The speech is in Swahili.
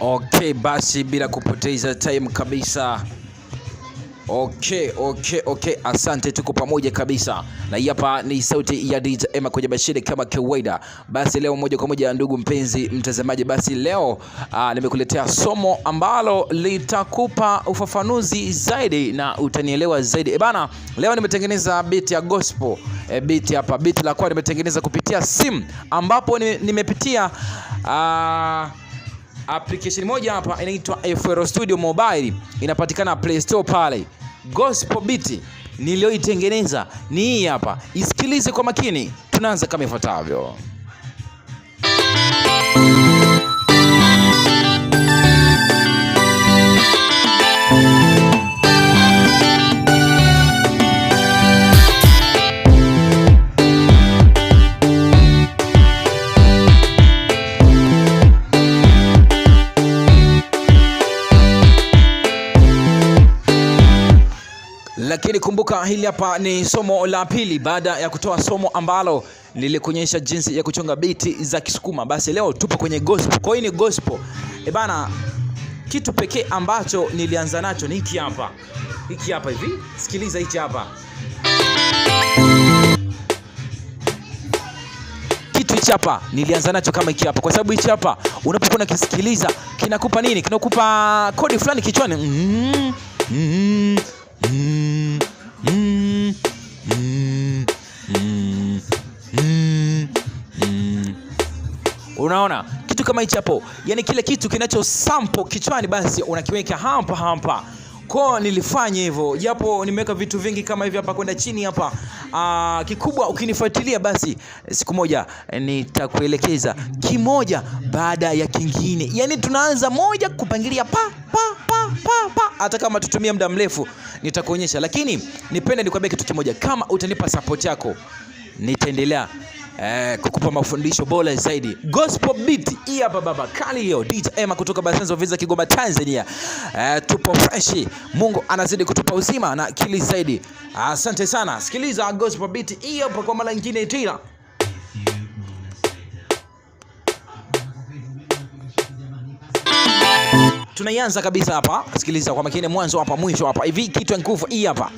Okay, basi bila kupoteza time kabisa. Okay, asante, tuko pamoja kabisa. Na hapa ni sauti ya DJ Emma kwenye bashiri kama kawaida. Basi leo moja kwa moja, ndugu mpenzi mtazamaji, basi leo nimekuletea somo ambalo litakupa ufafanuzi zaidi na utanielewa zaidi. Bana, leo nimetengeneza beat ya gospel. Beat hapa, beat la kwa nimetengeneza kupitia simu, ambapo nimepitia application moja hapa inaitwa FL Studio Mobile, inapatikana Play Store pale. Gospel beat niliyoitengeneza ni hii hapa, isikilize kwa makini. Tunaanza kama ifuatavyo. Lakini kumbuka, hili hapa ni somo la pili baada ya kutoa somo ambalo nilikuonyesha jinsi ya kuchonga beat za Kisukuma. Basi leo tupo kwenye gospel. Kwa hiyo ni gospel. Bana, kitu pekee ambacho nilianza nacho ni hiki hapa. Hiki hapa hivi. Sikiliza hiki hapa. Kitu hiki hapa nilianza nacho kama hiki hapa, kwa sababu hiki hapa unapokuwa unakisikiliza kinakupa nini? Kinakupa kodi fulani kichwani. Unaona kitu kama hicho hapo, yani kile kitu kinacho sample kichwani, basi unakiweka hapa. Kwa nilifanya hivyo, japo nimeweka vitu vingi kama hivi hapa kwenda chini hapa. Kikubwa ukinifuatilia, basi siku moja nitakuelekeza kimoja baada ya kingine. Yani tunaanza moja kupangilia pa. Hata kama tutumia muda mrefu nitakuonyesha, lakini nipende nikwambie kitu kimoja: kama utanipa support yako, nitaendelea kukupa mafundisho bora zaidi. Gospel beat hii hapa baba, kali hiyo. DJ Emma kutoka Basenzo Visa, Kigoma, Tanzania. Tupo fresh. Mungu anazidi kutupa uzima na akili zaidi. Asante sana. Sikiliza gospel beat hii hapa kwa mara nyingine tena. Tunaianza kabisa hapa. Sikiliza kwa makini, mwanzo hapa mwisho hapa. Hivi kitu nguvu hii hapa.